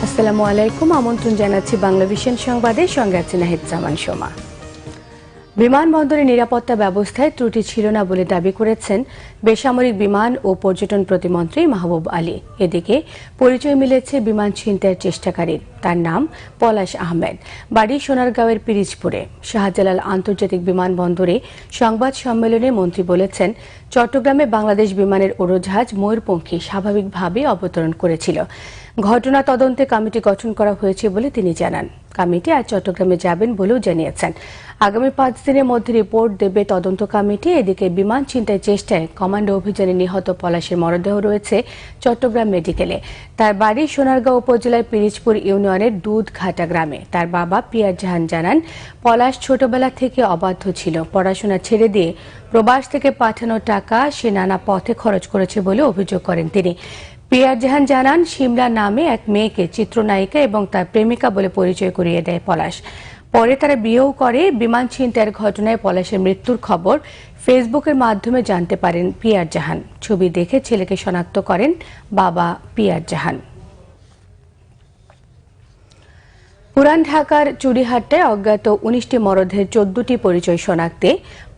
আসসালামু আলাইকুম। আমন্ত্রণ জানাচ্ছি বাংলা ভিশন সংবাদে, সঙ্গে আছি নাহিদ জামান সোমা। বিমানবন্দরের নিরাপত্তা ব্যবস্থায় ত্রুটি ছিল না বলে দাবি করেছেন বেসামরিক বিমান ও পর্যটন প্রতিমন্ত্রী মাহবুব আলী। এদিকে পরিচয় মিলেছে বিমান ছিনতাইয়ের চেষ্টাকারীর। তার নাম পলাশ আহমেদ, বাড়ি সোনারগাঁওয়ের পিরিজপুরে। শাহজালাল আন্তর্জাতিক বিমানবন্দরে সংবাদ সম্মেলনে মন্ত্রী বলেছেন, চট্টগ্রামে বাংলাদেশ বিমানের উড়োজাহাজ ময়ূরপঙ্খী স্বাভাবিকভাবে অবতরণ করেছিল। ঘটনা তদন্তে কমিটি গঠন করা হয়েছে বলে তিনি জানান। কমিটি আজ চট্টগ্রামে যাবেন বলেও জানিয়েছেন। আগামী 5 দিনের মধ্যে রিপোর্ট দেবে তদন্ত কমিটি। এদিকে বিমান ছিনতাই চেষ্টায় কমান্ডো অভিযানে নিহত পলাশের মরদেহ রয়েছে চট্টগ্রাম মেডিকেলে। তার বাড়ি সোনারগাঁও উপজেলার পিরিজপুর ইউনিয়নের দুধঘাটা গ্রামে। তার বাবা পিয়ার জাহান জানান, পলাশ ছোটবেলা থেকে অবাধ্য ছিল। পড়াশোনা ছেড়ে দিয়ে প্রবাস থেকে পাঠানো টাকা সে নানা পথে খরচ করেছে বলে অভিযোগ করেন তিনি। পিয়ার জাহান জানান, শিমলা নামে এক মেয়েকে চিত্রনায়িকা এবং তার প্রেমিকা বলে পরিচয় করিয়ে দেয় পলাশ। পরে তারা বিয়েও করে। বিমান ছিনতাইয়ের ঘটনায় পলাশের মৃত্যুর খবর ফেসবুকের মাধ্যমে জানতে পারেন পিয়ার জাহান। ছবি দেখে ছেলেকে শনাক্ত করেন বাবা পিয়ার জাহান। পুরান ঢাকার চুড়িহাট্টায় অজ্ঞাত 19টি মরদেহের 14টি পরিচয় শনাক্তে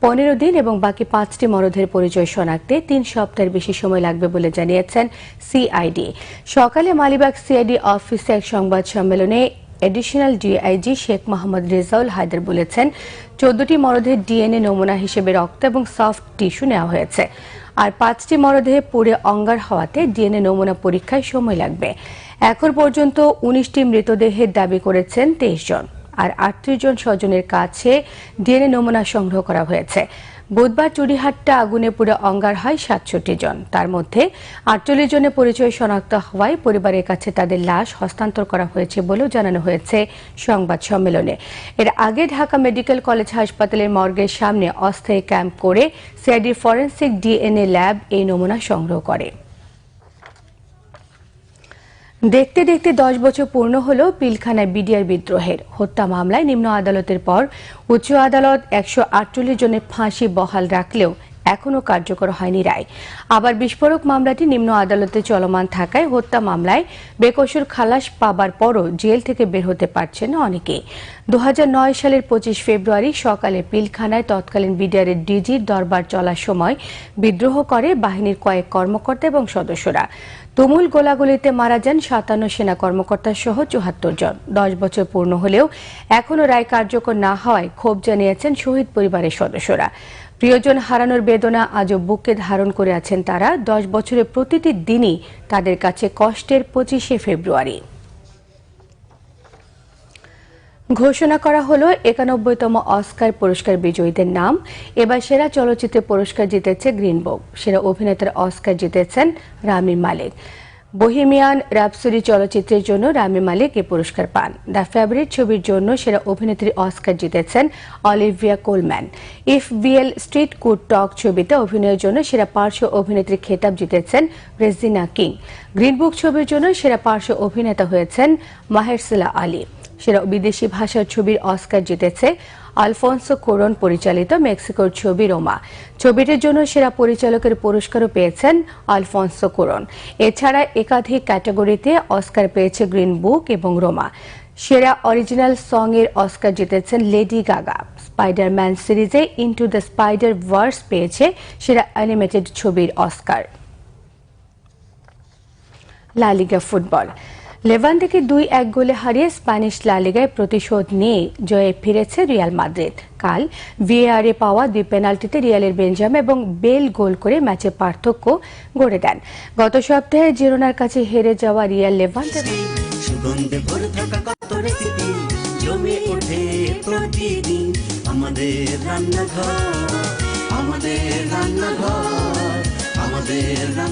15 দিন এবং বাকি 5টি মরদেহের পরিচয় শনাক্তে 3 সপ্তাহের বেশি সময় লাগবে বলে জানিয়েছেন সিআইডি। সকালে মালিবাগ সিআইডি অফিসে এক সংবাদ সম্মেলনে এডিশনাল ডিআইজি শেখ মোহাম্মদ রেজাউল হায়দার বলেছেন, 14টি মরদেহের ডিএনএ নমুনা হিসেবে রক্ত এবং সফট টিস্যু নেওয়া হয়েছে। আর 5টি মরদেহে পুড়ে অঙ্গার হওয়াতে ডিএনএ নমুনা পরীক্ষায় সময় লাগবে। এখন পর্যন্ত 19টি মৃতদেহের দাবি করেছেন 23 জন, আর 38 জন স্বজনের কাছে ডিএনএ নমুনা সংগ্রহ করা হয়েছে। বুধবার চুড়িহাট্টা আগুনে পুড়ে অঙ্গার হয় 67 জন। তার মধ্যে 48 জনের পরিচয় শনাক্ত হওয়ায় পরিবারের কাছে তাদের লাশ হস্তান্তর করা হয়েছে বলেও জানানো হয়েছে সংবাদ সম্মেলনে। এর আগে ঢাকা মেডিকেল কলেজ হাসপাতালের মর্গের সামনে অস্থায়ী ক্যাম্প করে সিআইডি ফরেনসিক ডিএনএ ল্যাব এই নমুনা সংগ্রহ করে। দেখতে দেখতে 10 বছর পূর্ণ হল পিলখানায় বিডিআর বিদ্রোহের। হত্যা মামলায় নিম্ন আদালতের পর উচ্চ আদালত 148 জনের ফাঁসি বহাল রাখলেও এখনও কার্যকর হয়নি রায়। আবার বিস্ফোরক মামলাটি নিম্ন আদালতে চলমান থাকায় হত্যা মামলায় বেকসুর খালাস পাবার পরও জেল থেকে বের হতে পারছেন না অনেকেই। 2009 সালের 25 ফেব্রুয়ারি সকালে পিলখানায় তৎকালীন বিডিআরের ডিজির দরবার চলার সময় বিদ্রোহ করে বাহিনীর কয়েক কর্মকর্তা এবং সদস্যরা। তুমুল গোলাগুলিতে মারা যান 57 সেনা কর্মকর্তা সহ 74 জন। 10 বছর পূর্ণ হলেও এখনও রায় কার্যকর না হওয়ায় ক্ষোভ জানিয়েছেন শহীদ পরিবারের সদস্যরা। প্রিয়জন হারানোর বেদনা আজও বুকে ধারণ করে আছেন তারা। 10 বছরের প্রতিটি দিনই তাদের কাছে কষ্টের। 25শে ফেব্রুয়ারি ঘোষণা করা হলো 91তম অস্কার পুরস্কার বিজয়ীদের নাম। এবার সেরা চলচ্চিত্রের পুরস্কার জিতেছে গ্রিন বুক। সেরা অভিনেতার অস্কার জিতেছেন রামি মালিক। বহিমিয়ান র্যাপসোডি চলচ্চিত্রের জন্য রামি মালিক এ পুরস্কার পান। দ্য ফেভারিট ছবির জন্য সেরা অভিনেত্রীর অস্কার জিতেছেন Olivia Colman. If Beale Street Could Talk ছবিতে অভিনয়ের জন্য সেরা পার্শ্ব অভিনেত্রী খেতাব জিতেছেন রেজিনা কিং। গ্রিন বুক ছবির জন্য সেরা পার্শ্ব অভিনেতা হয়েছেন মাহেরসালা আলী। সেরা বিদেশি ভাষার ছবির অস্কার জিতেছে আলফোন্সো কোরন পরিচালিত মেক্সিকোর ছবি রোমা। ছবিটির জন্য সেরা পরিচালকের পুরস্কারও পেয়েছেন আলফোন্সো কোরন। এছাড়া একাধিক ক্যাটাগরিতে অস্কার পেয়েছে গ্রিন বুক এবং রোমা। সেরা অরিজিনাল সং এর অস্কার জিতেছেন লেডি গাগা। স্পাইডারম্যান সিরিজে ইনটু দ্য স্পাইডার ভার্স পেয়েছে সেরা অ্যানিমেটেড ছবির অস্কার। লা লিগা ফুটবল। লেভান্তেকে 2-1 গোলে হারিয়ে স্প্যানিশ লা লিগায় প্রতিশোধ নিয়ে জয়ে ফিরেছে রিয়াল মাদ্রিদ। কাল ভিএআরে পাওয়া 2 পেনাল্টিতে রিয়ালের বেনজাম এবং বেল গোল করে ম্যাচে পার্থক্য গড়ে দেন। গত সপ্তাহে জিরোনার কাছে হেরে যাওয়া রিয়াল লেভান্তে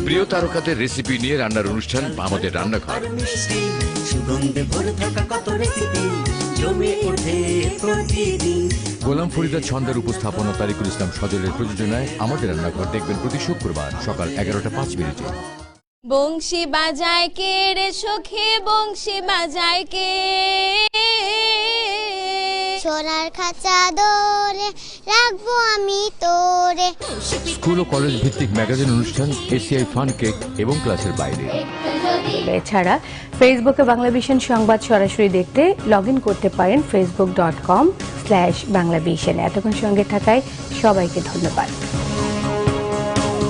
প্রিয় তারকাদের রেসিপি নিয়ে রান্নার অনুষ্ঠান আমাদের রান্নাঘর। গোলাম ফরিদা ছন্দের উপস্থাপনা, তারিকুল ইসলাম সজলের প্রযোজনায় আমাদের রান্নাঘর দেখবেন প্রতি শুক্রবার সকাল 11:05। বংশী বাজায় কে রে সখী, বংশী বাজায় কে, সোনার খাঁচা দোরে রাখবো আমি তোরে। স্কুল ও কলেজ ভিত্তিক ম্যাগাজিন অনুষ্ঠান, এশিয়াই ফান কেক এবং ক্লাসের বাইরে। রইল। এছাড়া ফেসবুকে বাংলাভিশন সংবাদ সরাসরি দেখতে লগ ইন করতে পারেন facebook.com/বাংলাভিশন। এতক্ষণ সঙ্গে থাকায় সবাইকে ধন্যবাদ।